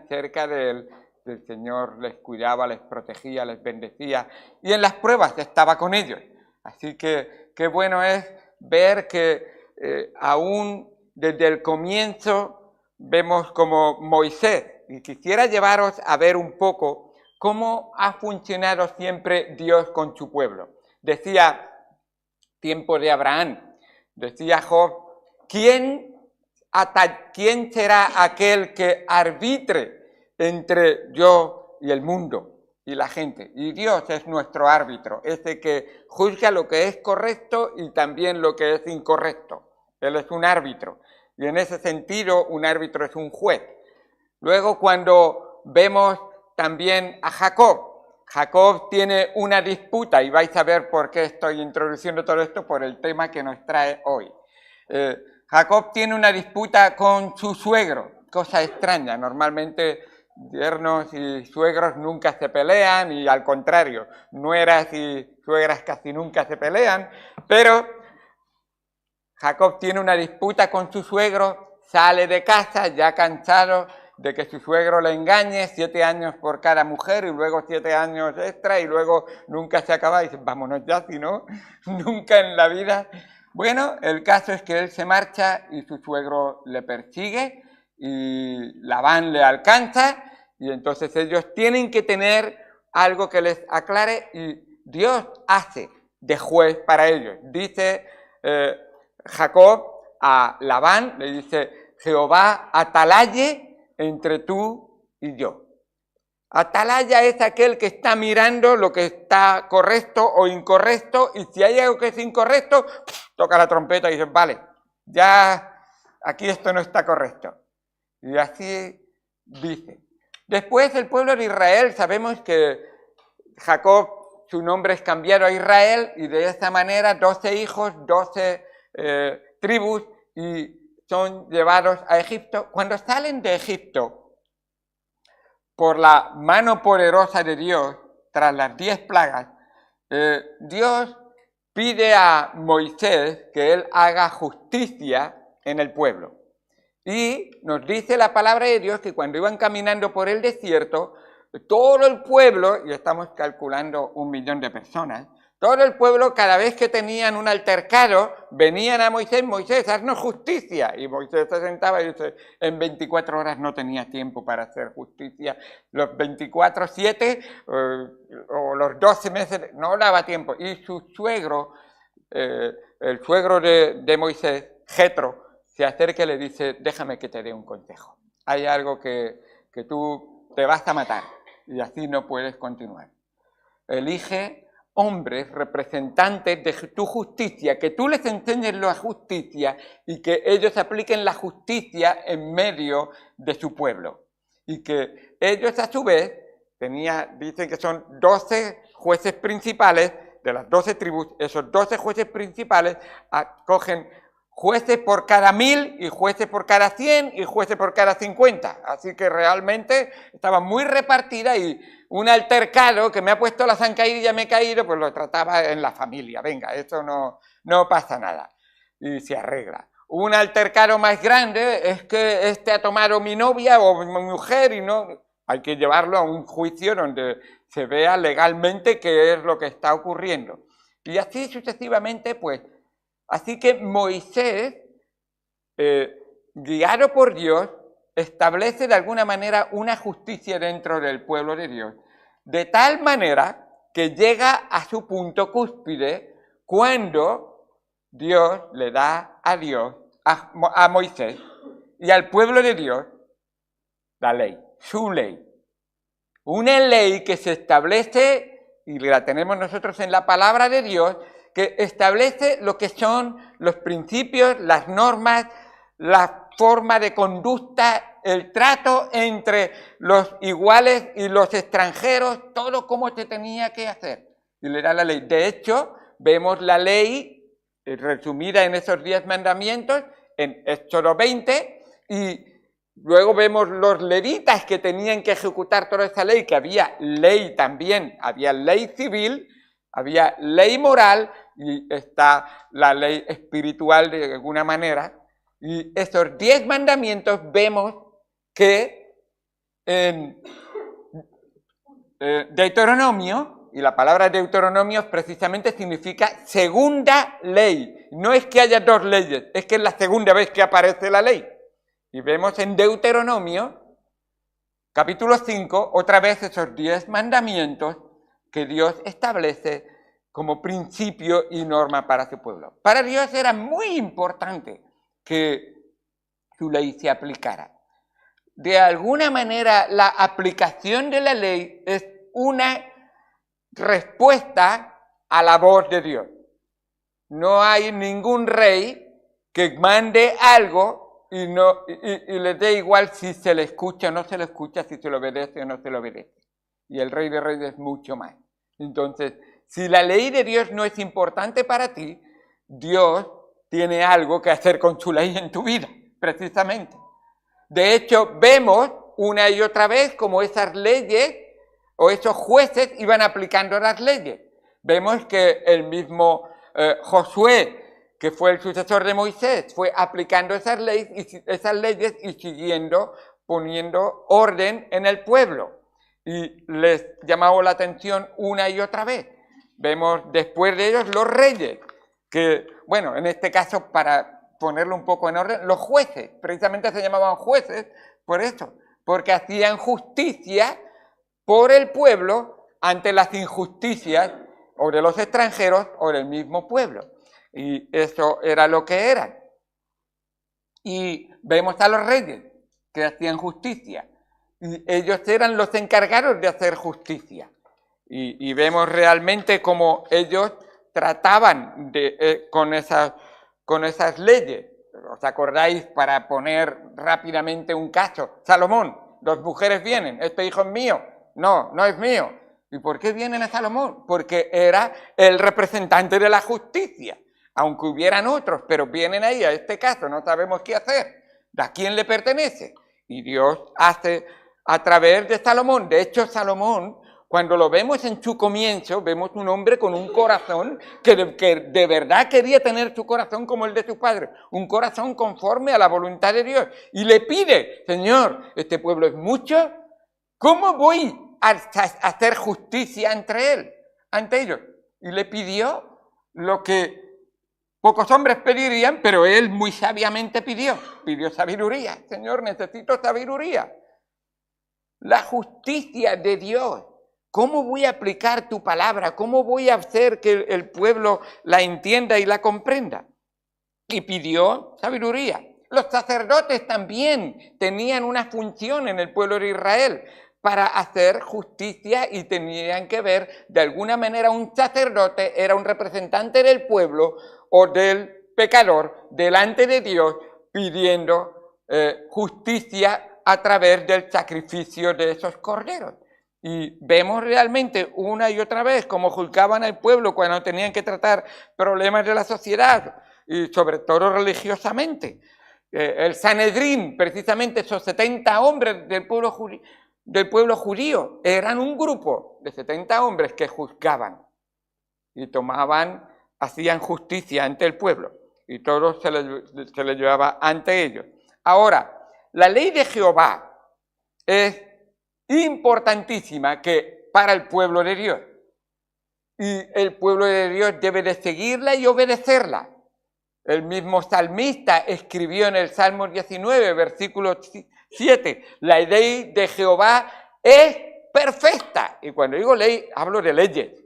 cerca de él, el Señor les cuidaba, les protegía, les bendecía y en las pruebas estaba con ellos. Así que qué bueno es ver que aún desde el comienzo vemos como Moisés, y quisiera llevaros a ver un poco cómo ha funcionado siempre Dios con su pueblo. Decía, tiempo de Abraham, decía Job, ¿quién será aquel que arbitre entre yo y el mundo y la gente? Y Dios es nuestro árbitro, ese que juzga lo que es correcto y también lo que es incorrecto. Él es un árbitro, y en ese sentido un árbitro es un juez. Luego cuando vemos también a Jacob tiene una disputa, y vais a ver por qué estoy introduciendo todo esto por el tema que nos trae hoy. Jacob tiene una disputa con su suegro, cosa extraña. Normalmente yernos y suegros nunca se pelean y al contrario, nueras y suegras casi nunca se pelean, pero Jacob tiene una disputa con su suegro, sale de casa ya cansado de que su suegro le engañe, 7 años por cada mujer y luego 7 años extra y luego nunca se acaba y dice, vámonos ya, si no, nunca en la vida. Bueno, el caso es que él se marcha y su suegro le persigue y Labán le alcanza y entonces ellos tienen que tener algo que les aclare y Dios hace de juez para ellos. Dice Jacob a Labán, le dice, Jehová atalaye entre tú y yo. Atalaya es aquel que está mirando lo que está correcto o incorrecto, y si hay algo que es incorrecto, toca la trompeta y dice, vale, ya aquí esto no está correcto. Y así dice. Después el pueblo de Israel, sabemos que Jacob, su nombre es cambiado a Israel, y de esta manera 12 hijos, 12 tribus, y son llevados a Egipto. Cuando salen de Egipto, por la mano poderosa de Dios, tras las 10 plagas, Dios pide a Moisés que él haga justicia en el pueblo. Y nos dice la palabra de Dios que cuando iban caminando por el desierto, todo el pueblo, y estamos calculando 1 millón de personas, todo el pueblo, cada vez que tenían un altercado, venían a Moisés, Moisés, haznos justicia. Y Moisés se sentaba y dice, en 24 horas no tenía tiempo para hacer justicia. Los 24/7 o los 12 meses no daba tiempo. Y su suegro, el suegro de Moisés, Jetro, se acerca y le dice, déjame que te dé un consejo. Hay algo que tú te vas a matar y así no puedes continuar. Elige hombres representantes de tu justicia, que tú les enseñes la justicia y que ellos apliquen la justicia en medio de su pueblo. Y que ellos a su vez, dicen que son 12 jueces principales de las 12 tribus, esos 12 jueces principales cogen jueces por cada 1000 y jueces por cada 100 y jueces por cada 50. Así que realmente estaba muy repartida y un altercado que me ha puesto la zancadilla y me he caído, pues lo trataba en la familia. Venga, esto no pasa nada. Y se arregla. Un altercado más grande es que este ha tomado mi novia o mi mujer y no... Hay que llevarlo a un juicio donde se vea legalmente qué es lo que está ocurriendo. Y así sucesivamente, pues... Así que Moisés, guiado por Dios, establece de alguna manera una justicia dentro del pueblo de Dios, de tal manera que llega a su punto cúspide cuando Dios le da a Moisés y al pueblo de Dios la ley, su ley. Una ley que se establece, y la tenemos nosotros en la palabra de Dios, que establece lo que son los principios, las normas, la forma de conducta, el trato entre los iguales y los extranjeros, todo como se tenía que hacer. Y le da la ley. De hecho, vemos la ley resumida en esos 10 mandamientos, en Éxodo 20, y luego vemos los levitas que tenían que ejecutar toda esa ley, que había ley también, había ley civil, había ley moral y está la ley espiritual de alguna manera. Y esos 10 mandamientos vemos que en Deuteronomio, y la palabra Deuteronomio precisamente significa segunda ley. No es que haya dos leyes, es que es la segunda vez que aparece la ley. Y vemos en Deuteronomio, capítulo 5, otra vez esos 10 mandamientos que Dios establece como principio y norma para su pueblo. Para Dios era muy importante que su ley se aplicara. De alguna manera, la aplicación de la ley es una respuesta a la voz de Dios. No hay ningún rey que mande algo y le dé igual si se le escucha o no se le escucha, si se le obedece o no se le obedece. Y el Rey de Reyes mucho más. Entonces, si la ley de Dios no es importante para ti, Dios tiene algo que hacer con su ley en tu vida, precisamente. De hecho, vemos una y otra vez cómo esas leyes o esos jueces iban aplicando las leyes. Vemos que el mismo Josué, que fue el sucesor de Moisés, fue aplicando esas leyes y siguiendo, poniendo orden en el pueblo. Y les llamaba la atención una y otra vez. Vemos después de ellos los reyes, que, bueno, en este caso, para ponerlo un poco en orden, los jueces, precisamente se llamaban jueces por eso, porque hacían justicia por el pueblo ante las injusticias o de los extranjeros o del mismo pueblo. Y eso era lo que eran. Y vemos a los reyes que hacían justicia. Y ellos eran los encargados de hacer justicia. Y vemos realmente cómo ellos trataban con esas leyes. ¿Os acordáis, para poner rápidamente un caso? Salomón, 2 mujeres vienen, ¿este hijo es mío? No, no es mío. ¿Y por qué vienen a Salomón? Porque era el representante de la justicia, aunque hubieran otros, pero vienen ahí a este caso, no sabemos qué hacer. ¿A quién le pertenece? Y Dios hace a través de Salomón. De hecho, Salomón, cuando lo vemos en su comienzo, vemos un hombre con un corazón que de verdad quería tener su corazón como el de su padre, un corazón conforme a la voluntad de Dios. Y le pide, Señor, este pueblo es mucho, ¿cómo voy a hacer justicia ante ellos? Y le pidió lo que pocos hombres pedirían, pero él muy sabiamente pidió sabiduría. Señor, necesito sabiduría. La justicia de Dios. ¿Cómo voy a aplicar tu palabra? ¿Cómo voy a hacer que el pueblo la entienda y la comprenda? Y pidió sabiduría. Los sacerdotes también tenían una función en el pueblo de Israel para hacer justicia y tenían que ver, de alguna manera, un sacerdote era un representante del pueblo o del pecador delante de Dios pidiendo justicia a través del sacrificio de esos corderos. Y vemos realmente una y otra vez cómo juzgaban al pueblo cuando tenían que tratar problemas de la sociedad y sobre todo religiosamente. El Sanedrín, precisamente esos 70 hombres del pueblo judío, eran un grupo de 70 hombres que juzgaban y hacían justicia ante el pueblo y todo se les llevaba ante ellos. Ahora, la ley de Jehová es importantísima para el pueblo de Dios. Y el pueblo de Dios debe de seguirla y obedecerla. El mismo salmista escribió en el Salmo 19, versículo 7, la ley de Jehová es perfecta. Y cuando digo ley, hablo de leyes.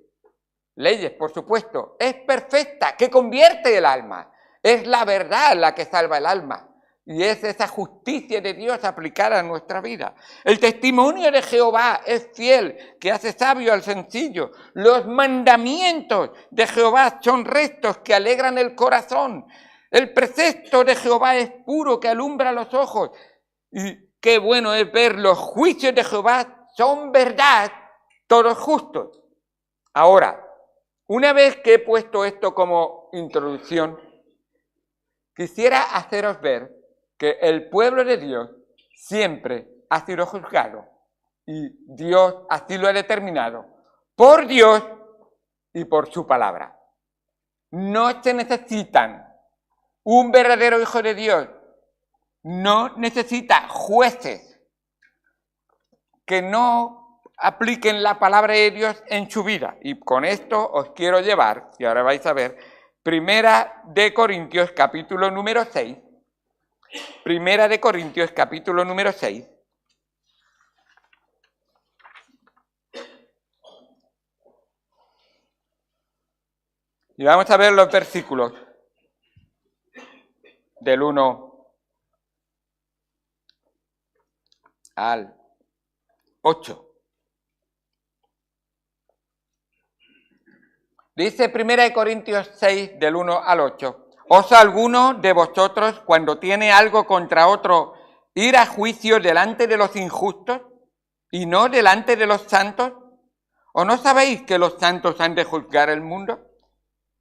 Leyes, por supuesto. Es perfecta, que convierte el alma. Es la verdad la que salva el alma. Y es esa justicia de Dios aplicada a nuestra vida. El testimonio de Jehová es fiel, que hace sabio al sencillo. Los mandamientos de Jehová son rectos, que alegran el corazón. El precepto de Jehová es puro, que alumbra los ojos. Y qué bueno es ver los juicios de Jehová, son verdad, todos justos. Ahora, una vez que he puesto esto como introducción, quisiera haceros ver que el pueblo de Dios siempre ha sido juzgado y Dios así lo ha determinado por Dios y por su palabra. No se necesitan un verdadero hijo de Dios, no necesita jueces que no apliquen la palabra de Dios en su vida. Y con esto os quiero llevar, y ahora vais a ver, Primera de Corintios capítulo número 6. Primera de Corintios capítulo número 6. Y vamos a ver los versículos del 1 al 8. Dice 1 Corintios 6, del 1 al 8. ¿Osa alguno de vosotros, cuando tiene algo contra otro, ir a juicio delante de los injustos y no delante de los santos? ¿O no sabéis que los santos han de juzgar el mundo?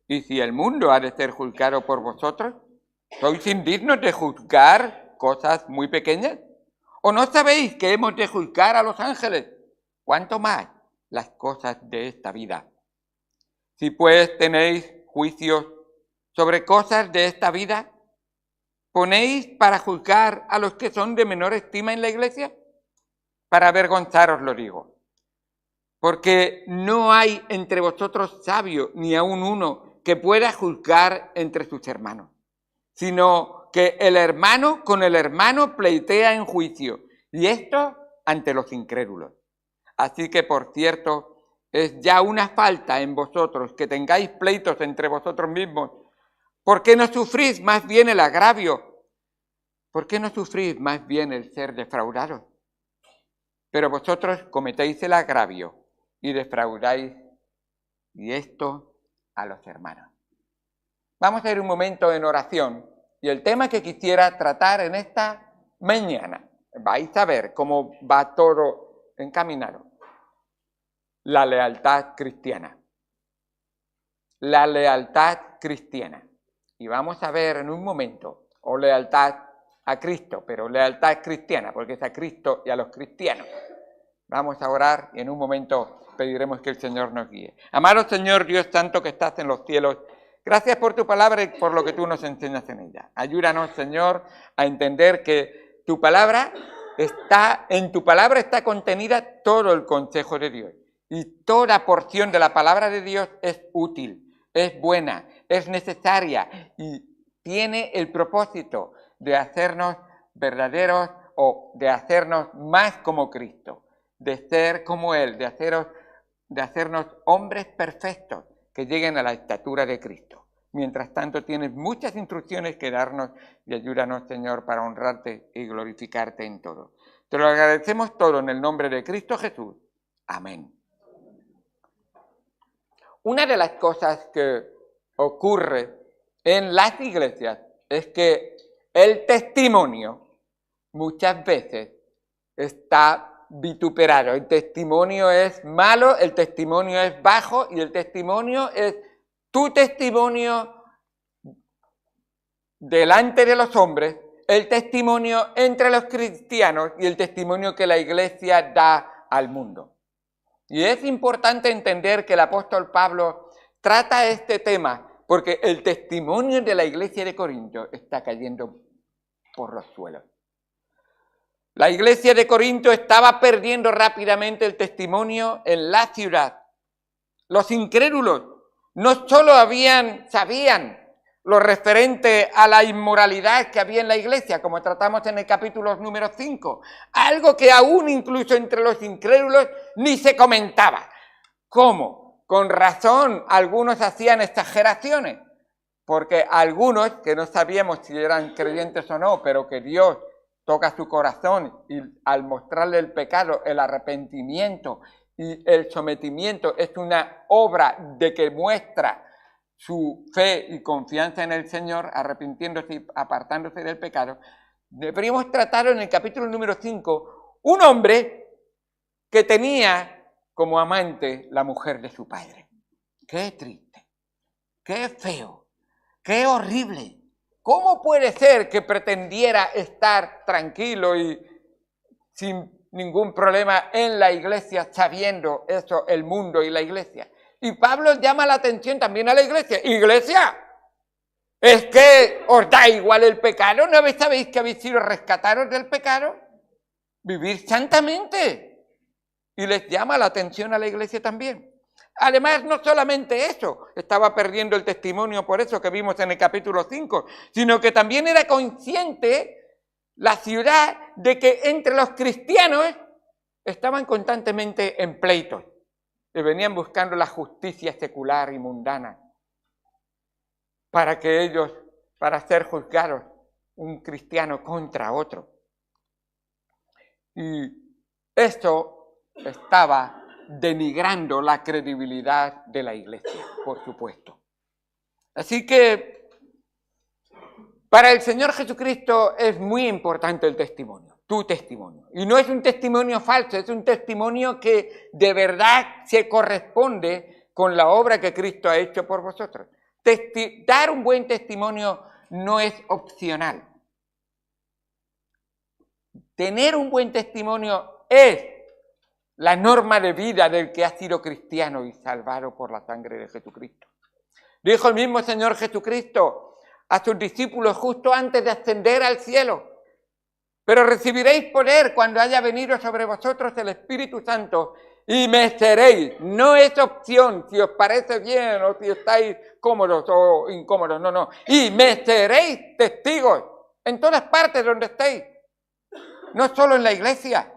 Y si el mundo ha de ser juzgado por vosotros, ¿sois indignos de juzgar cosas muy pequeñas? ¿O no sabéis que hemos de juzgar a los ángeles? ¿Cuánto más las cosas de esta vida? Si pues tenéis juicios sobre cosas de esta vida, ¿ponéis para juzgar a los que son de menor estima en la iglesia? Para avergonzaros lo digo. Porque no hay entre vosotros sabio, ni aun uno, que pueda juzgar entre sus hermanos, sino que el hermano con el hermano pleitea en juicio, y esto ante los incrédulos. Así que, por cierto, es ya una falta en vosotros que tengáis pleitos entre vosotros mismos. ¿Por qué no sufrís más bien el agravio? ¿Por qué no sufrís más bien el ser defraudados? Pero vosotros cometéis el agravio y defraudáis, y esto a los hermanos. Vamos a ir un momento en oración, y el tema que quisiera tratar en esta mañana, vais a ver cómo va todo encaminado. La lealtad cristiana. La lealtad cristiana. Y vamos a ver en un momento, o lealtad a Cristo, pero lealtad cristiana, porque es a Cristo y a los cristianos. Vamos a orar y en un momento pediremos que el Señor nos guíe. Amado Señor Dios santo que estás en los cielos, gracias por tu palabra y por lo que tú nos enseñas en ella. Ayúdanos, Señor, a entender que tu palabra en tu palabra está contenida todo el consejo de Dios. Y toda porción de la palabra de Dios es útil, es buena, es necesaria y tiene el propósito de hacernos verdaderos o de hacernos más como Cristo, de ser como Él, de hacernos hombres perfectos que lleguen a la estatura de Cristo. Mientras tanto, tienes muchas instrucciones que darnos y ayúdanos, Señor, para honrarte y glorificarte en todo. Te lo agradecemos todo en el nombre de Cristo Jesús. Amén. Una de las cosas que ocurre en las iglesias es que el testimonio muchas veces está vituperado. El testimonio es malo, el testimonio es bajo y el testimonio es tu testimonio delante de los hombres, el testimonio entre los cristianos y el testimonio que la iglesia da al mundo. Y es importante entender que el apóstol Pablo trata este tema porque el testimonio de la iglesia de Corinto está cayendo por los suelos. La iglesia de Corinto estaba perdiendo rápidamente el testimonio en la ciudad. Los incrédulos no solo sabían lo referente a la inmoralidad que había en la iglesia, como tratamos en el capítulo número 5, algo que aún incluso entre los incrédulos ni se comentaba. ¿Cómo? Con razón, algunos hacían exageraciones, porque algunos, que no sabíamos si eran creyentes o no, pero que Dios toca su corazón y al mostrarle el pecado, el arrepentimiento y el sometimiento es una obra de que muestra su fe y confianza en el Señor, arrepintiéndose y apartándose del pecado. Deberíamos tratar en el capítulo número 5 un hombre que tenía como amante la mujer de su padre. Qué triste, qué feo, qué horrible. ¿Cómo puede ser que pretendiera estar tranquilo y sin ningún problema en la iglesia, sabiendo eso el mundo y la iglesia? Y Pablo llama la atención también a la iglesia. Iglesia, ¿es que os da igual el pecado? ¿No sabéis que habéis sido rescatados del pecado? Vivir santamente. y les llama la atención a la iglesia también. Además, no solamente eso, estaba perdiendo el testimonio por eso que vimos en el capítulo 5, sino que también era consciente la ciudad de que entre los cristianos estaban constantemente en pleitos y venían buscando la justicia secular y mundana para ser juzgados un cristiano contra otro. Y esto estaba denigrando la credibilidad de la iglesia, por supuesto. Así que para el Señor Jesucristo es muy importante el testimonio, tu testimonio. Y no es un testimonio falso, es un testimonio que de verdad se corresponde con la obra que Cristo ha hecho por vosotros. Dar un buen testimonio no es opcional. Tener un buen testimonio es la norma de vida del que ha sido cristiano y salvado por la sangre de Jesucristo. Dijo el mismo Señor Jesucristo a sus discípulos justo antes de ascender al cielo: pero recibiréis poder cuando haya venido sobre vosotros el Espíritu Santo y me seréis. No es opción si os parece bien o si estáis cómodos o incómodos, no. Y me seréis testigos en todas partes donde estéis. No solo en la iglesia,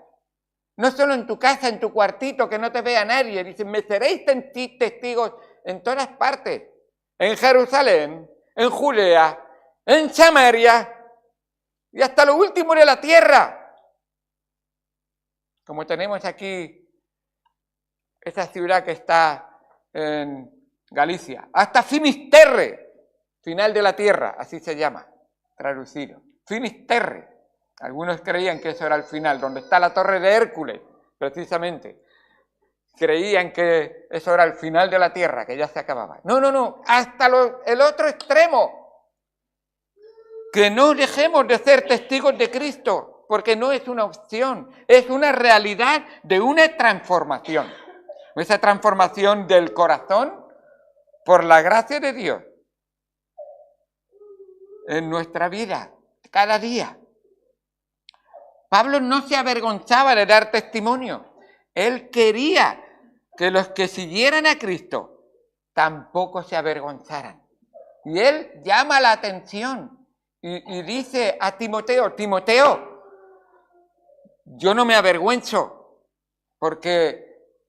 no solo en tu casa, en tu cuartito, que no te vea nadie. Dicen, me seréis testigos en todas partes. En Jerusalén, en Judea, en Samaria y hasta lo último de la tierra. Como tenemos aquí esa ciudad que está en Galicia, hasta Finisterre, final de la tierra, así se llama, traducido. Finisterre. Algunos creían que eso era el final, donde está la torre de Hércules, precisamente. Creían que eso era el final de la tierra, que ya se acababa. No, hasta el otro extremo. Que no dejemos de ser testigos de Cristo, porque no es una opción, es una realidad de una transformación. Esa transformación del corazón por la gracia de Dios en nuestra vida, cada día. Pablo no se avergonzaba de dar testimonio. Él quería que los que siguieran a Cristo tampoco se avergonzaran. Y él llama la atención y dice a Timoteo, yo no me avergüenzo porque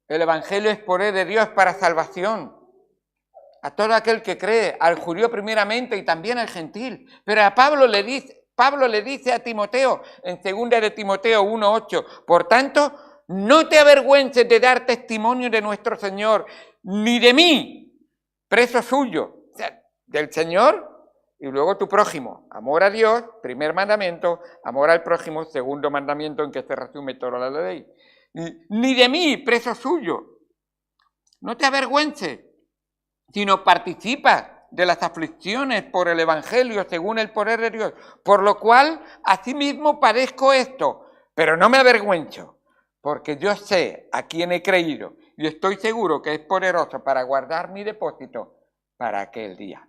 el Evangelio es poder de Dios para salvación a todo aquel que cree, al judío primeramente y también al gentil. Pero a Pablo le dice a Timoteo en 2 de Timoteo 1:8, por tanto, no te avergüences de dar testimonio de nuestro Señor, ni de mí, preso suyo, o sea, del Señor y luego tu prójimo. Amor a Dios, primer mandamiento, amor al prójimo, segundo mandamiento en que se resume toda la ley. Ni de mí, preso suyo. No te avergüences, sino participa de las aflicciones por el Evangelio según el poder de Dios, por lo cual asimismo padezco esto, pero no me avergüenzo, porque yo sé a quién he creído y estoy seguro que es poderoso para guardar mi depósito para aquel día.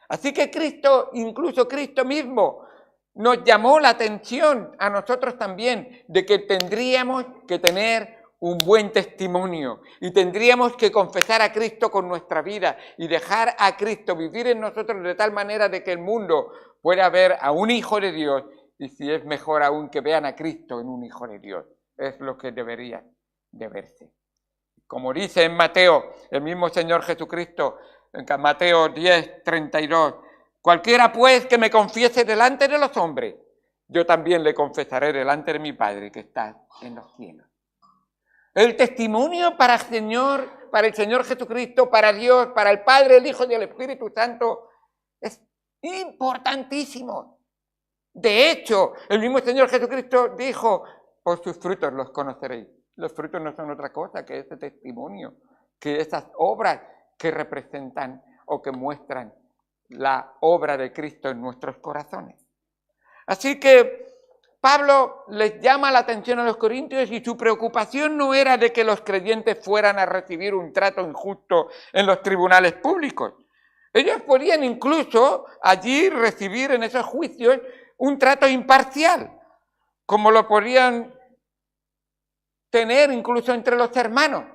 Así que Cristo, incluso Cristo mismo, nos llamó la atención a nosotros también de que tendríamos que tener un buen testimonio y tendríamos que confesar a Cristo con nuestra vida y dejar a Cristo vivir en nosotros de tal manera de que el mundo pueda ver a un hijo de Dios y si es mejor aún que vean a Cristo en un hijo de Dios. Es lo que debería de verse. Como dice en Mateo, el mismo Señor Jesucristo, en Mateo 10:32, cualquiera pues que me confiese delante de los hombres, yo también le confesaré delante de mi Padre que está en los cielos. El testimonio para el Señor Jesucristo, para Dios, para el Padre, el Hijo y el Espíritu Santo es importantísimo. De hecho, el mismo Señor Jesucristo dijo, por sus frutos los conoceréis. Los frutos no son otra cosa que ese testimonio, que esas obras que representan o que muestran la obra de Cristo en nuestros corazones. Así que Pablo les llama la atención a los corintios y su preocupación no era de que los creyentes fueran a recibir un trato injusto en los tribunales públicos. Ellos podían incluso allí recibir en esos juicios un trato imparcial, como lo podían tener incluso entre los hermanos.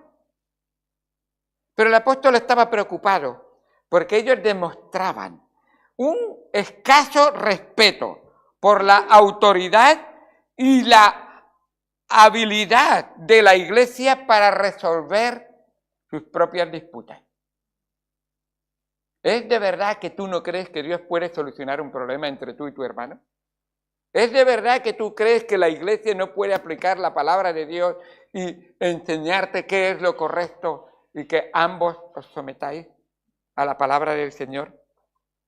Pero el apóstol estaba preocupado porque ellos demostraban un escaso respeto por la autoridad y la habilidad de la iglesia para resolver sus propias disputas. ¿Es de verdad que tú no crees que Dios puede solucionar un problema entre tú y tu hermano? ¿Es de verdad que tú crees que la iglesia no puede aplicar la palabra de Dios y enseñarte qué es lo correcto y que ambos os sometáis a la palabra del Señor?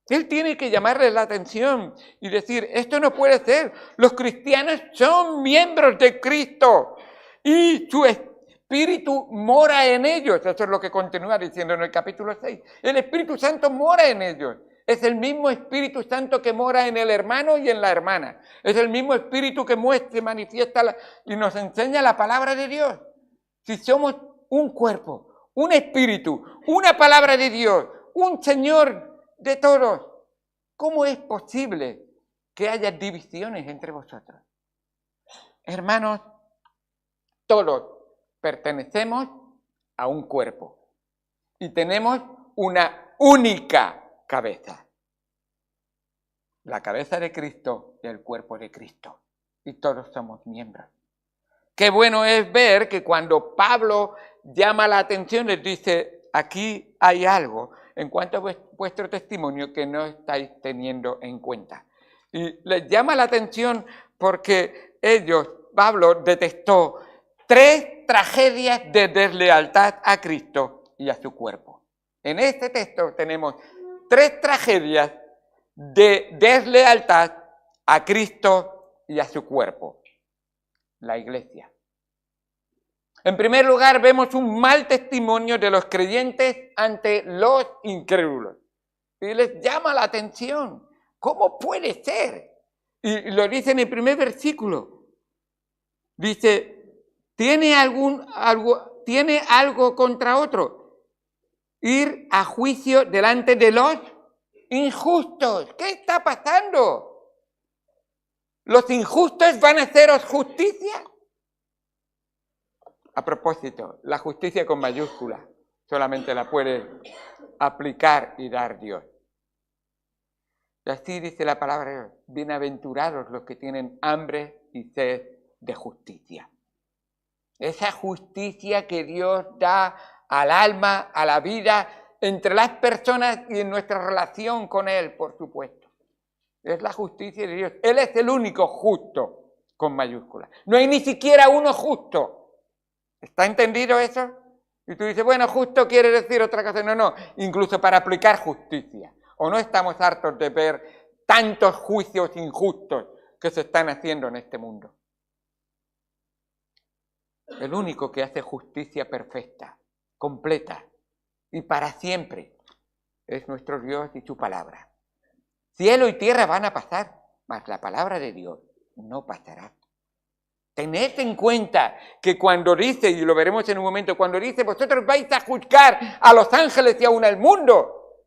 Él tiene que llamarles la atención y decir, esto no puede ser. Los cristianos son miembros de Cristo y su Espíritu mora en ellos. Eso es lo que continúa diciendo en el capítulo 6. El Espíritu Santo mora en ellos. Es el mismo Espíritu Santo que mora en el hermano y en la hermana. Es el mismo Espíritu que muestra, manifiesta y nos enseña la palabra de Dios. Si somos un cuerpo, un espíritu, una palabra de Dios, un Señor de todos, ¿cómo es posible que haya divisiones entre vosotros? Hermanos, todos pertenecemos a un cuerpo y tenemos una única cabeza. La cabeza de Cristo y el cuerpo de Cristo. Y todos somos miembros. Qué bueno es ver que cuando Pablo llama la atención, les dice, aquí hay algo en cuanto a vuestro testimonio que no estáis teniendo en cuenta. Y les llama la atención porque Pablo detectó 3 tragedias de deslealtad a Cristo y a su cuerpo. En este texto tenemos 3 tragedias de deslealtad a Cristo y a su cuerpo, la iglesia. En primer lugar, vemos un mal testimonio de los creyentes ante los incrédulos. Y les llama la atención. ¿Cómo puede ser? Y lo dice en el primer versículo. Dice, ¿tiene algo contra otro? Ir a juicio delante de los injustos. ¿Qué está pasando? ¿Los injustos van a haceros justicia? A propósito, la justicia con mayúscula solamente la puede aplicar y dar Dios. Y así dice la palabra de Dios, bienaventurados los que tienen hambre y sed de justicia. Esa justicia que Dios da al alma, a la vida, entre las personas y en nuestra relación con Él, por supuesto. Es la justicia de Dios. Él es el único justo, con mayúscula. No hay ni siquiera uno justo. ¿Está entendido eso? Y tú dices, bueno, justo quiere decir otra cosa. No, incluso para aplicar justicia. ¿O no estamos hartos de ver tantos juicios injustos que se están haciendo en este mundo? El único que hace justicia perfecta, completa y para siempre es nuestro Dios y su palabra. Cielo y tierra van a pasar, mas la palabra de Dios no pasará. Tened en cuenta que cuando dice, y lo veremos en un momento, cuando dice, vosotros vais a juzgar a los ángeles y aún al mundo.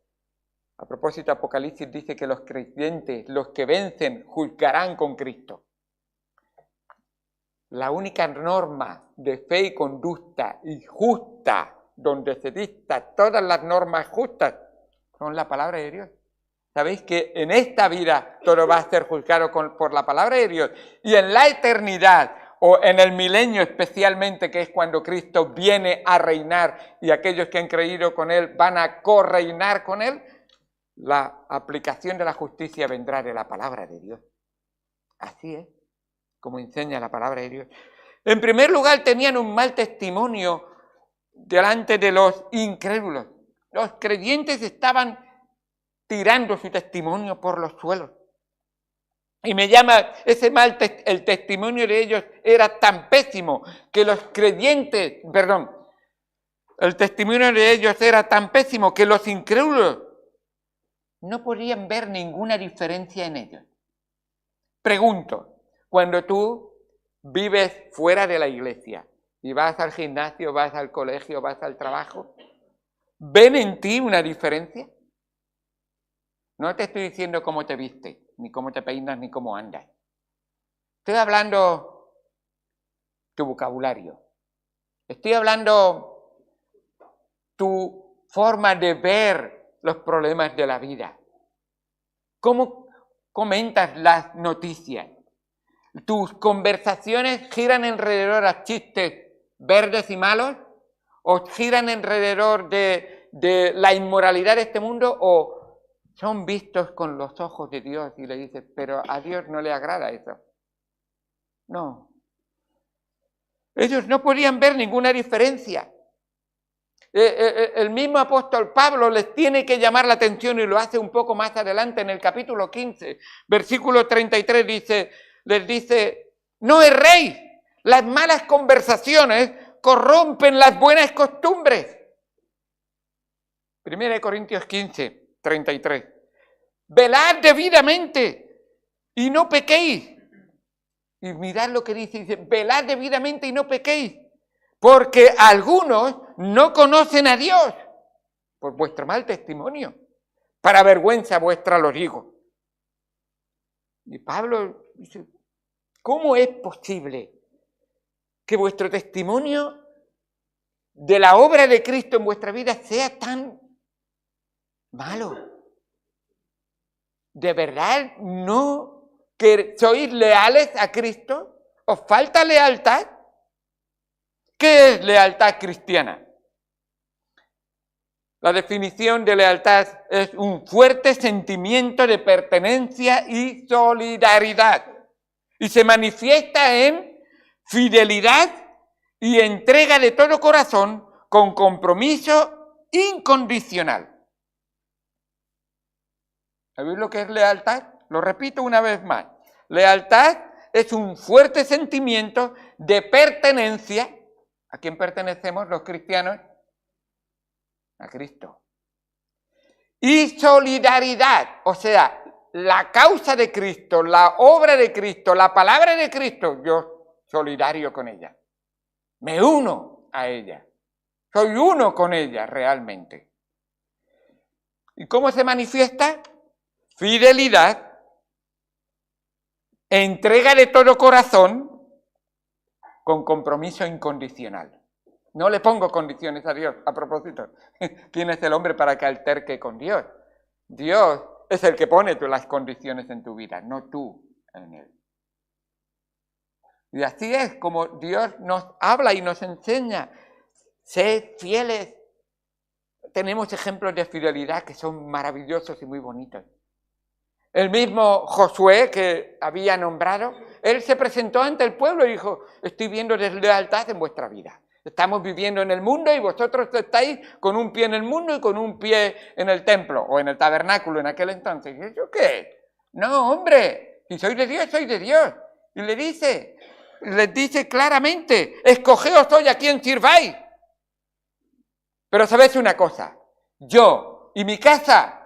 A propósito, Apocalipsis dice que los creyentes, los que vencen, juzgarán con Cristo. La única norma de fe y conducta y justa, donde se dictan todas las normas justas, son la palabra de Dios. Sabéis que en esta vida todo va a ser juzgado por la palabra de Dios. Y en la eternidad, o en el milenio especialmente, que es cuando Cristo viene a reinar y aquellos que han creído con Él van a correinar con Él, la aplicación de la justicia vendrá de la palabra de Dios. Así es, como enseña la palabra de Dios. En primer lugar, tenían un mal testimonio delante de los incrédulos. Los creyentes estaban tirando su testimonio por los suelos. Y me llama ese mal, el testimonio de ellos era tan pésimo que los creyentes, el testimonio de ellos era tan pésimo que los incrédulos no podían ver ninguna diferencia en ellos. Pregunto, cuando tú vives fuera de la iglesia y vas al gimnasio, vas al colegio, vas al trabajo, ¿ven en ti una diferencia? No te estoy diciendo cómo te vistes, ni cómo te peinas, ni cómo andas. Estoy hablando tu vocabulario. Estoy hablando tu forma de ver los problemas de la vida. ¿Cómo comentas las noticias? ¿Tus conversaciones giran alrededor a chistes verdes y malos? ¿O giran alrededor de la inmoralidad de este mundo? ¿O son vistos con los ojos de Dios y le dices, pero a Dios no le agrada eso? No. Ellos no podían ver ninguna diferencia. El mismo apóstol Pablo les tiene que llamar la atención y lo hace un poco más adelante en el capítulo 15, versículo 33, les dice, no erréis, las malas conversaciones corrompen las buenas costumbres. 1 Corintios 15, 33. Velad debidamente y no pequéis. Y mirad lo que dice, velad debidamente y no pequéis, porque algunos no conocen a Dios por vuestro mal testimonio. Para vergüenza vuestra lo digo. Y Pablo dice, ¿cómo es posible que vuestro testimonio de la obra de Cristo en vuestra vida sea tan malo? ¿De verdad no que sois leales a Cristo? ¿Os falta lealtad? ¿Qué es lealtad cristiana? La definición de lealtad es un fuerte sentimiento de pertenencia y solidaridad. Y se manifiesta en fidelidad y entrega de todo corazón con compromiso incondicional. ¿Sabéis lo que es lealtad? Lo repito una vez más. Lealtad es un fuerte sentimiento de pertenencia. ¿A quién pertenecemos los cristianos? A Cristo. Y solidaridad, o sea, la causa de Cristo, la obra de Cristo, la palabra de Cristo, yo solidario con ella. Me uno a ella. Soy uno con ella realmente. ¿Y cómo se manifiesta? Fidelidad, entrega de todo corazón, con compromiso incondicional. No le pongo condiciones a Dios, a propósito. ¿Quién es el hombre para que alterque con Dios? Dios es el que pone las condiciones en tu vida, no tú en él. Y así es como Dios nos habla y nos enseña. Sed fieles. Tenemos ejemplos de fidelidad que son maravillosos y muy bonitos. El mismo Josué que había nombrado, él se presentó ante el pueblo y dijo, estoy viendo deslealtad en vuestra vida. Estamos viviendo en el mundo y vosotros estáis con un pie en el mundo y con un pie en el templo o en el tabernáculo en aquel entonces. ¿Y eso qué? No, hombre, si soy de Dios, soy de Dios. Y les dice claramente, escogeos hoy a quién sirváis. Pero sabéis una cosa, yo y mi casa,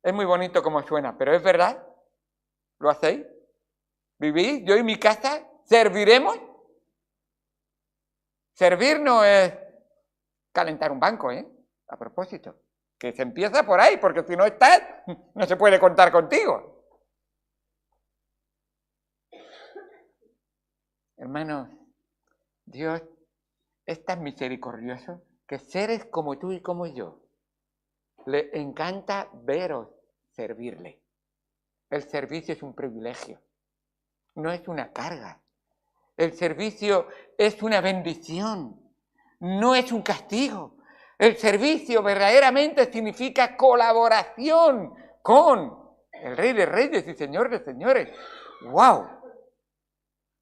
es muy bonito como suena, pero es verdad, ¿lo hacéis? ¿Vivís? Yo y mi casa, ¿serviremos? Servir no es calentar un banco, a propósito, que se empieza por ahí, porque si no estás, no se puede contar contigo. Hermanos, Dios es tan misericordioso que seres como tú y como yo, le encanta veros servirle. El servicio es un privilegio, no es una carga. El servicio es una bendición, no es un castigo. El servicio verdaderamente significa colaboración con el Rey de Reyes y Señor de Señores. ¡Wow!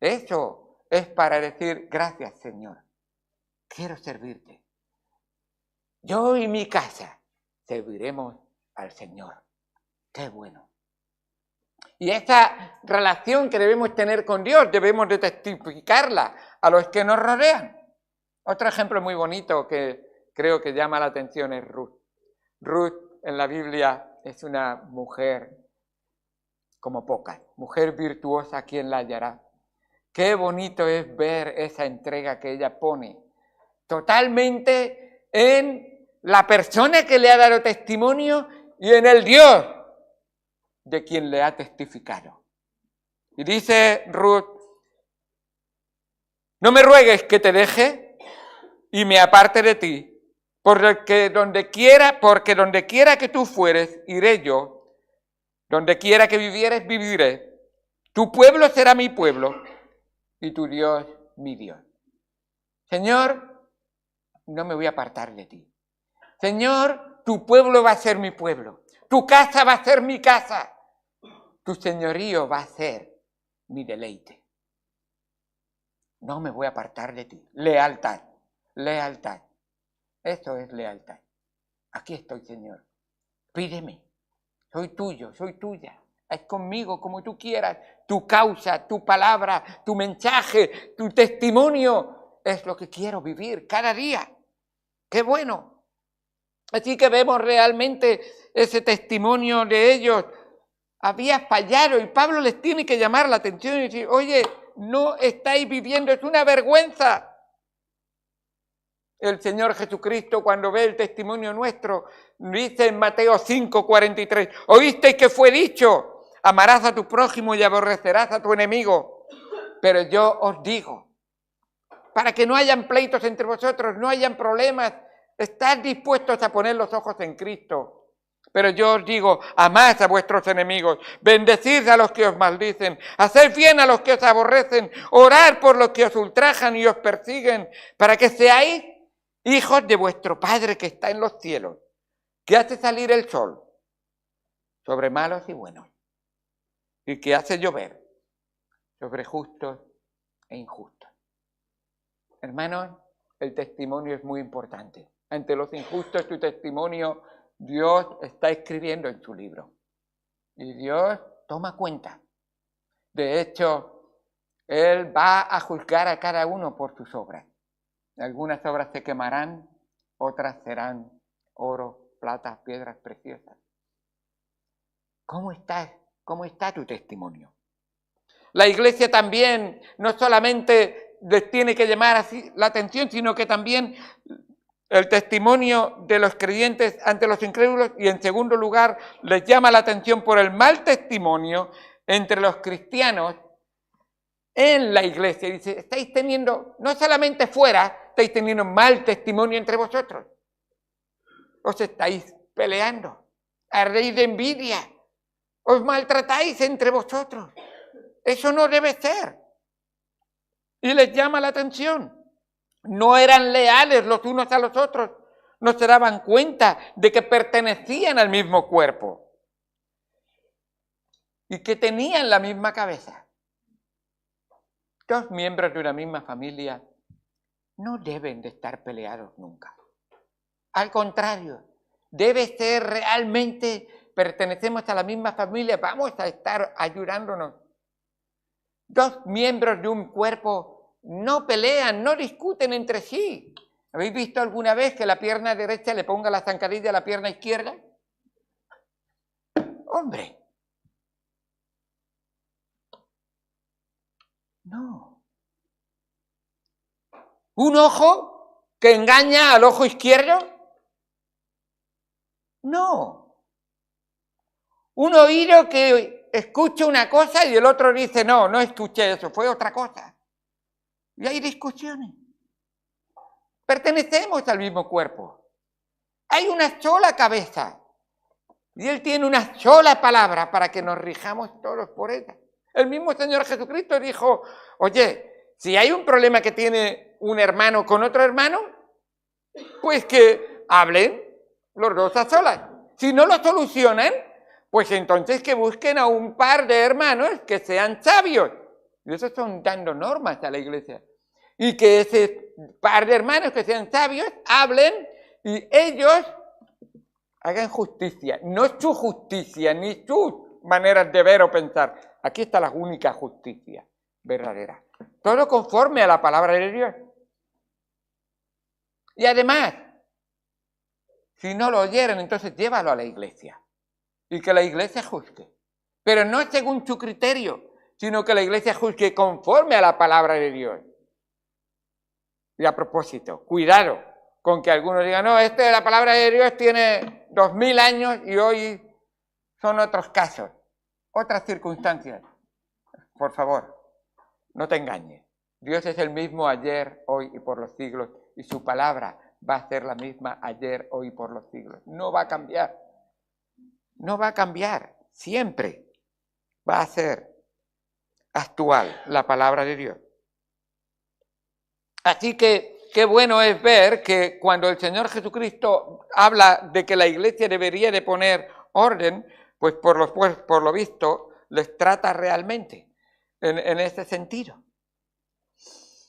Eso es para decir gracias, Señor. Quiero servirte. Yo y mi casa serviremos al Señor. ¡Qué bueno! Y esa relación que debemos tener con Dios, debemos de testificarla a los que nos rodean. Otro ejemplo muy bonito que creo que llama la atención es Ruth. Ruth en la Biblia es una mujer como pocas, mujer virtuosa, ¿quién la hallará? Qué bonito es ver esa entrega que ella pone totalmente en la persona que le ha dado testimonio y en el Dios de quien le ha testificado. Y dice Ruth, No me ruegues que te deje y me aparte de ti, porque donde quiera que tú fueres, iré yo, donde quiera que vivieres, viviré. Tu pueblo será mi pueblo y tu Dios mi Dios. Señor, no me voy a apartar de ti. Señor, tu pueblo va a ser mi pueblo, tu casa va a ser mi casa, tu señorío va a ser mi deleite. No me voy a apartar de ti. Lealtad, lealtad. Eso es lealtad. Aquí estoy, Señor. Pídeme. Soy tuyo, soy tuya. Haz conmigo como tú quieras. Tu causa, tu palabra, tu mensaje, tu testimonio es lo que quiero vivir cada día. ¡Qué bueno! Así que vemos realmente ese testimonio de ellos. Había fallado y Pablo les tiene que llamar la atención y decir, oye, no estáis viviendo, es una vergüenza. El Señor Jesucristo, cuando ve el testimonio nuestro, dice en Mateo 5:43, oísteis que fue dicho, amarás a tu prójimo y aborrecerás a tu enemigo. Pero yo os digo, para que no hayan pleitos entre vosotros, no hayan problemas, estad dispuestos a poner los ojos en Cristo. Pero yo os digo, amad a vuestros enemigos, bendecid a los que os maldicen, haced bien a los que os aborrecen, orad por los que os ultrajan y os persiguen, para que seáis hijos de vuestro Padre que está en los cielos, que hace salir el sol sobre malos y buenos, y que hace llover sobre justos e injustos. Hermanos, el testimonio es muy importante. Ante los injustos, tu testimonio Dios está escribiendo en su libro. Y Dios toma cuenta. De hecho, Él va a juzgar a cada uno por sus obras. Algunas obras se quemarán, otras serán oro, plata, piedras preciosas. ¿Cómo está tu testimonio? La iglesia también no solamente les tiene que llamar así la atención, sino que también el testimonio de los creyentes ante los incrédulos y en segundo lugar les llama la atención por el mal testimonio entre los cristianos en la iglesia. Dice, estáis teniendo, no solamente fuera, estáis teniendo mal testimonio entre vosotros. Os estáis peleando, ardéis de envidia, os maltratáis entre vosotros. Eso no debe ser. Y les llama la atención. No eran leales los unos a los otros, no se daban cuenta de que pertenecían al mismo cuerpo y que tenían la misma cabeza. Dos miembros de una misma familia no deben de estar peleados nunca. Al contrario, debe ser realmente, pertenecemos a la misma familia, vamos a estar ayudándonos. Dos miembros de un cuerpo no pelean, no discuten entre sí. ¿Habéis visto alguna vez que la pierna derecha le ponga la zancadilla a la pierna izquierda? Hombre. No. ¿Un ojo que engaña al ojo izquierdo? No. Un oído que escucha una cosa y el otro dice, no, no escuché eso, fue otra cosa. Y hay discusiones. Pertenecemos al mismo cuerpo. Hay una sola cabeza. Y Él tiene una sola palabra para que nos rijamos todos por ella. El mismo Señor Jesucristo dijo, oye, si hay un problema que tiene un hermano con otro hermano, pues que hablen los dos a solas. Si no lo solucionan, pues entonces que busquen a un par de hermanos que sean sabios. Y eso son dando normas a la iglesia. Y que ese par de hermanos que sean sabios hablen y ellos hagan justicia. No su justicia, ni sus maneras de ver o pensar. Aquí está la única justicia verdadera. Todo conforme a la palabra de Dios. Y además, si no lo oyeron, entonces llévalo a la iglesia. Y que la iglesia juzgue. Pero no según su criterio, sino que la iglesia juzgue conforme a la palabra de Dios. Y a propósito, cuidado con que algunos digan, no, la palabra de Dios tiene 2000 años y hoy son otros casos, otras circunstancias. Por favor, no te engañes. Dios es el mismo ayer, hoy y por los siglos, y su palabra va a ser la misma ayer, hoy y por los siglos. No va a cambiar. No va a cambiar. Siempre va a ser actual la palabra de Dios. Así que qué bueno es ver que cuando el Señor Jesucristo habla de que la iglesia debería de poner orden, pues por lo visto les trata realmente en ese sentido.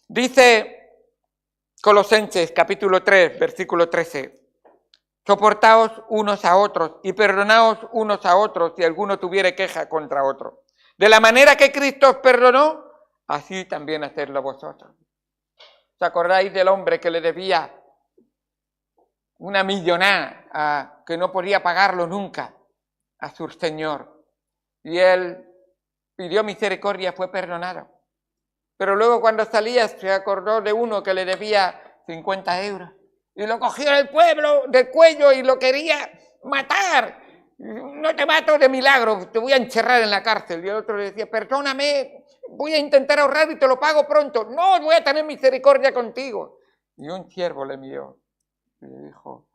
Dice Colosenses capítulo 3, versículo 13, soportaos unos a otros y perdonaos unos a otros si alguno tuviere queja contra otro. De la manera que Cristo os perdonó, así también hacedlo vosotros. ¿Os acordáis del hombre que le debía una millonada que no podía pagarlo nunca a su señor? Y él pidió misericordia, fue perdonado. Pero luego cuando salía se acordó de uno que le debía 50 euros. Y lo cogió del cuello y lo quería matar. No te mato de milagro, te voy a encerrar en la cárcel. Y el otro le decía, perdóname, voy a intentar ahorrar y te lo pago pronto. No, voy a tener misericordia contigo. Y un siervo le miró y le dijo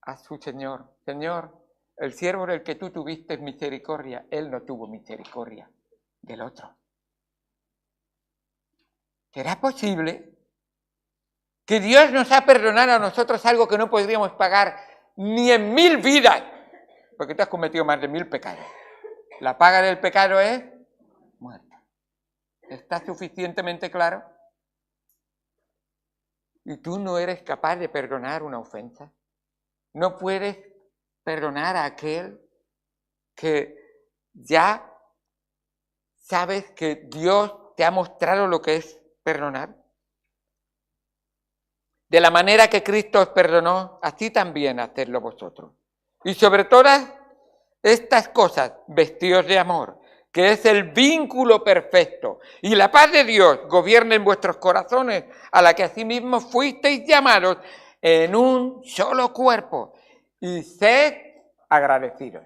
a su señor, Señor, el siervo del que tú tuviste misericordia, él no tuvo misericordia del otro. ¿Será posible que Dios nos ha perdonado a nosotros algo que no podríamos pagar ni en 1000 vidas? Porque tú has cometido más de 1000 pecados. La paga del pecado es muerte. ¿Está suficientemente claro? ¿Y tú no eres capaz de perdonar una ofensa? ¿No puedes perdonar a aquel que ya sabes que Dios te ha mostrado lo que es perdonar? De la manera que Cristo os perdonó, así también hacedlo vosotros. Y sobre todas estas cosas, vestíos de amor, que es el vínculo perfecto. Y la paz de Dios gobierne en vuestros corazones, a la que asimismo fuisteis llamados en un solo cuerpo. Y sed agradecidos.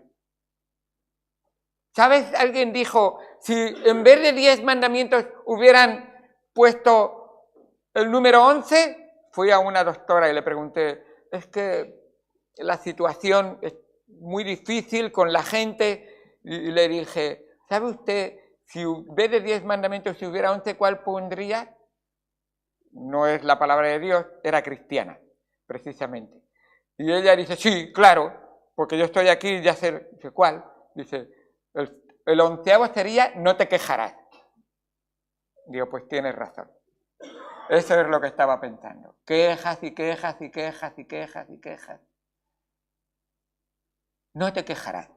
¿Sabes? Alguien dijo, si en vez de 10 mandamientos hubieran puesto el número 11, fui a una doctora y le pregunté, es que la situación es muy difícil con la gente, y le dije, ¿sabe usted, si en vez de 10 mandamientos si hubiera 11, cuál pondría? No es la palabra de Dios, era cristiana, precisamente. Y ella dice, sí, claro, porque yo estoy aquí, ya sé cuál. Dice, el 11º sería, no te quejarás. Digo, pues tienes razón. Eso es lo que estaba pensando. Quejas y quejas y quejas y quejas y quejas. No te quejarás.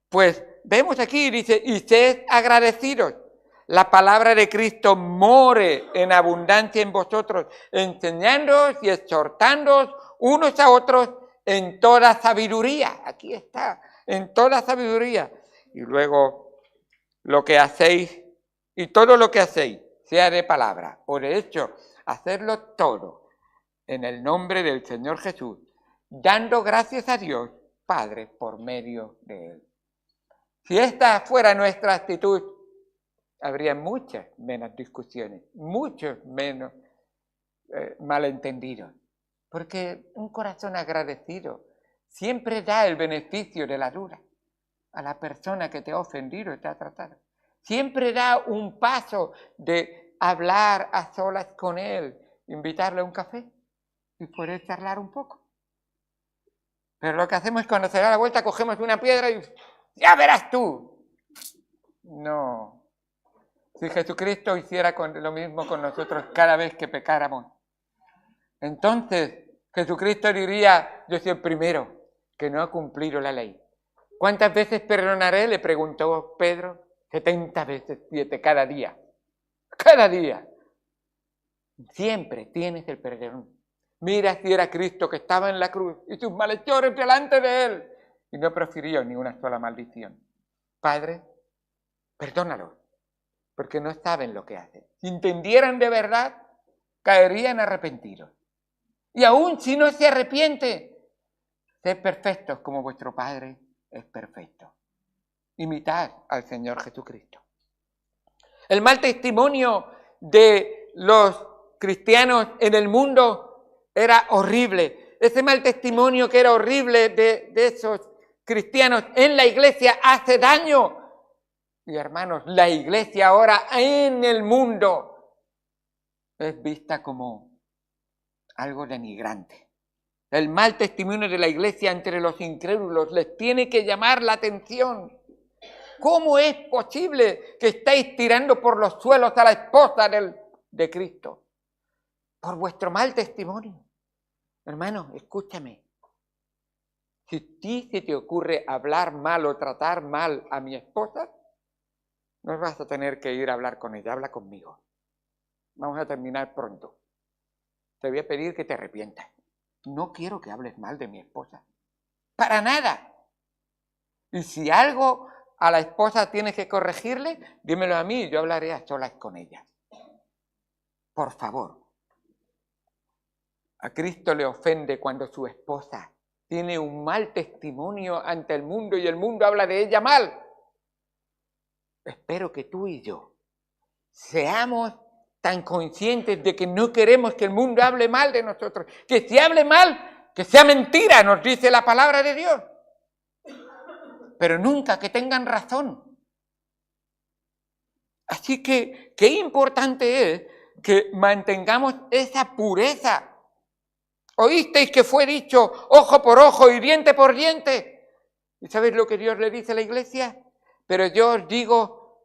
Pues vemos aquí, dice, y sed agradecidos. La palabra de Cristo more en abundancia en vosotros, enseñándoos y exhortándoos unos a otros en toda sabiduría. Aquí está, en toda sabiduría. Y luego, lo que hacéis, y todo lo que hacéis, sea de palabra o de hecho, hacerlo todo en el nombre del Señor Jesús, dando gracias a Dios, Padre, por medio de Él. Si esta fuera nuestra actitud, habría muchas menos discusiones, muchos menos malentendidos. Porque un corazón agradecido siempre da el beneficio de la duda a la persona que te ha ofendido y te ha tratado. Siempre da un paso de hablar a solas con él, invitarle a un café y poder charlar un poco. Pero lo que hacemos es cuando se da la vuelta, cogemos una piedra y ¡ya verás tú! No. Si Jesucristo hiciera lo mismo con nosotros cada vez que pecáramos, entonces Jesucristo diría, yo soy el primero que no ha cumplido la ley. ¿Cuántas veces perdonaré? Le preguntó Pedro. 70 veces 7 cada día. Cada día. Siempre tienes el perdón. Mira si era Cristo que estaba en la cruz y sus malhechores delante de él y no profirió ni una sola maldición. Padre, perdónalos, porque no saben lo que hacen. Si entendieran de verdad, caerían arrepentidos. Y aún si no se arrepiente, sed perfectos como vuestro Padre es perfecto. Imitad al Señor Jesucristo. El mal testimonio de los cristianos en el mundo era horrible. Ese mal testimonio que era horrible de esos cristianos en la iglesia hace daño. Y hermanos, la iglesia ahora en el mundo es vista como algo denigrante. El mal testimonio de la iglesia entre los incrédulos les tiene que llamar la atención. ¿Cómo es posible que estéis tirando por los suelos a la esposa de Cristo? Por vuestro mal testimonio. Hermano, escúchame. Si a ti se te ocurre hablar mal o tratar mal a mi esposa, no vas a tener que ir a hablar con ella, habla conmigo. Vamos a terminar pronto. Te voy a pedir que te arrepientas. No quiero que hables mal de mi esposa. Para nada. Y si algo a la esposa tienes que corregirle, dímelo a mí y yo hablaré a solas con ella. Por favor. A Cristo le ofende cuando su esposa tiene un mal testimonio ante el mundo y el mundo habla de ella mal. Espero que tú y yo seamos tan conscientes de que no queremos que el mundo hable mal de nosotros. Que si hable mal, que sea mentira, nos dice la palabra de Dios. Pero nunca que tengan razón. Así que, qué importante es que mantengamos esa pureza. ¿Oísteis que fue dicho ojo por ojo y diente por diente? ¿Y sabéis lo que Dios le dice a la iglesia? Pero yo os digo,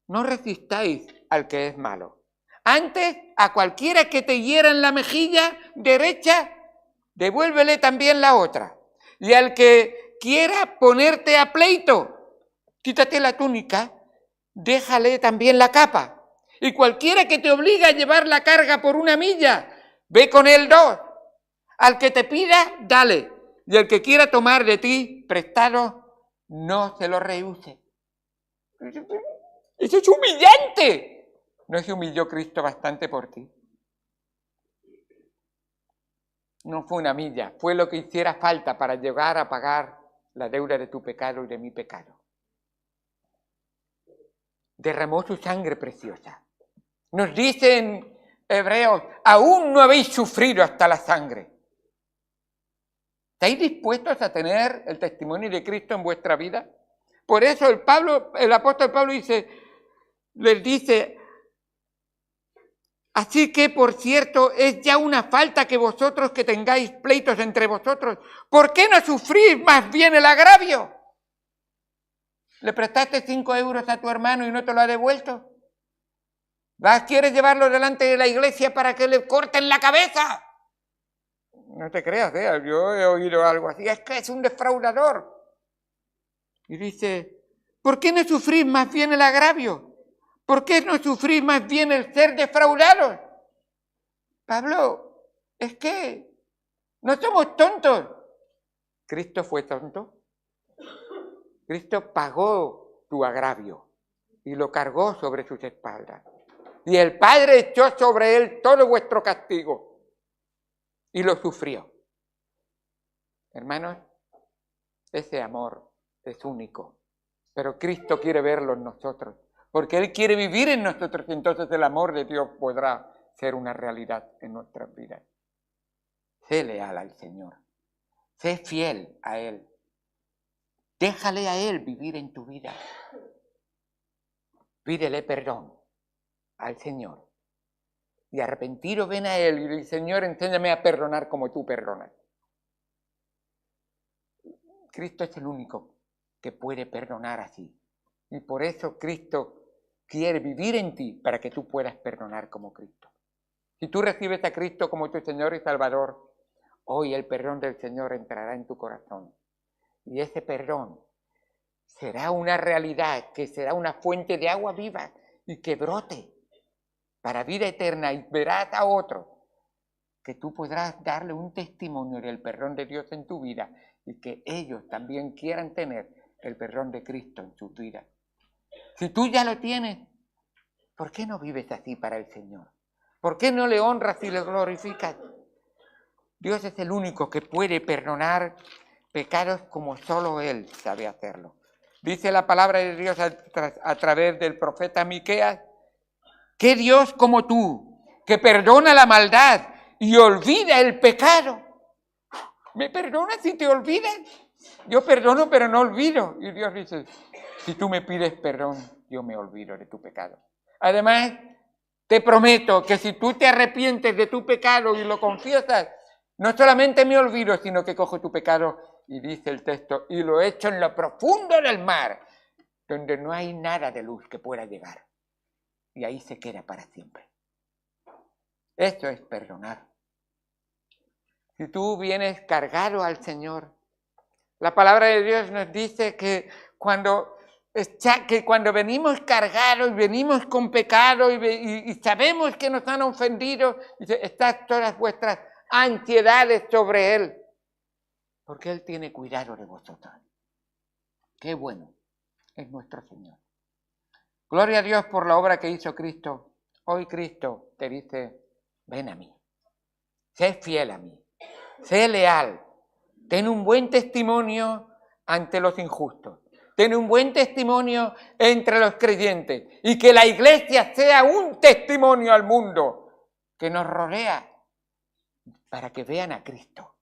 no resistáis al que es malo. Antes, a cualquiera que te hiera en la mejilla derecha, devuélvele también la otra. Y al que quiera ponerte a pleito, quítate la túnica, déjale también la capa. Y cualquiera que te obliga a llevar la carga por 1 milla, ve con él 2. Al que te pida, dale. Y al que quiera tomar de ti prestado, no se lo rehúse. Eso es humillante. ¿No se humilló Cristo bastante por ti? No fue 1 milla, fue lo que hiciera falta para llegar a pagar la deuda de tu pecado y de mi pecado. Derramó su sangre preciosa. Nos dicen Hebreos, aún no habéis sufrido hasta la sangre. ¿Estáis dispuestos a tener el testimonio de Cristo en vuestra vida? Por eso el apóstol Pablo les dice, así que, por cierto, es ya una falta que vosotros que tengáis pleitos entre vosotros. ¿Por qué no sufrís más bien el agravio? ¿Le prestaste 5 euros a tu hermano y no te lo ha devuelto? ¿Quieres llevarlo delante de la iglesia para que le corten la cabeza? No te creas, yo he oído algo así. Es que es un defraudador. Y dice, ¿por qué no sufrís más bien el agravio? ¿Por qué no sufrís más bien el ser defraudados? Pablo, es que no somos tontos. ¿Cristo fue tonto? Cristo pagó tu agravio y lo cargó sobre sus espaldas. Y el Padre echó sobre él todo vuestro castigo y lo sufrió. Hermanos, ese amor es único, pero Cristo quiere verlo en nosotros. Porque Él quiere vivir en nosotros y entonces el amor de Dios podrá ser una realidad en nuestras vidas. Sé leal al Señor. Sé fiel a Él. Déjale a Él vivir en tu vida. Pídele perdón al Señor. Y arrepentido ven a Él y dice, Señor, enséñame a perdonar como tú perdonas. Cristo es el único que puede perdonar así. Y por eso Cristo quiere vivir en ti para que tú puedas perdonar como Cristo. Si tú recibes a Cristo como tu Señor y Salvador, hoy el perdón del Señor entrará en tu corazón. Y ese perdón será una realidad, que será una fuente de agua viva y que brote para vida eterna y verás a otro que tú podrás darle un testimonio del perdón de Dios en tu vida y que ellos también quieran tener el perdón de Cristo en su vida. Si tú ya lo tienes, ¿por qué no vives así para el Señor? ¿Por qué no le honras y le glorificas? Dios es el único que puede perdonar pecados como solo Él sabe hacerlo. Dice la palabra de Dios a través del profeta Miqueas ¿Qué Dios como tú, que perdona la maldad y olvida el pecado? ¿Me perdonas si te olvidas? Yo perdono, pero no olvido. Y Dios dice, si tú me pides perdón, yo me olvido de tu pecado. Además, te prometo que si tú te arrepientes de tu pecado y lo confiesas, no solamente me olvido, sino que cojo tu pecado, y dice el texto, y lo echo en lo profundo del mar, donde no hay nada de luz que pueda llegar. Y ahí se queda para siempre. Esto es perdonar. Si tú vienes cargado al Señor, la palabra de Dios nos dice que cuando venimos cargados y venimos con pecado y sabemos que nos han ofendido, dice, están todas vuestras ansiedades sobre Él, porque Él tiene cuidado de vosotros. Qué bueno es nuestro Señor. Gloria a Dios por la obra que hizo Cristo. Hoy Cristo te dice, ven a mí, sé fiel a mí, sé leal, ten un buen testimonio ante los injustos, ten un buen testimonio entre los creyentes y que la iglesia sea un testimonio al mundo que nos rodea para que vean a Cristo,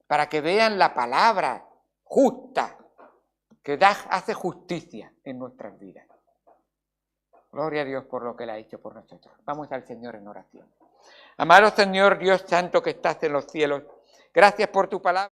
para que vean la palabra justa que hace justicia en nuestras vidas. Gloria a Dios por lo que Él ha hecho por nosotros. Vamos al Señor en oración. Amado Señor Dios Santo que estás en los cielos, gracias por tu palabra.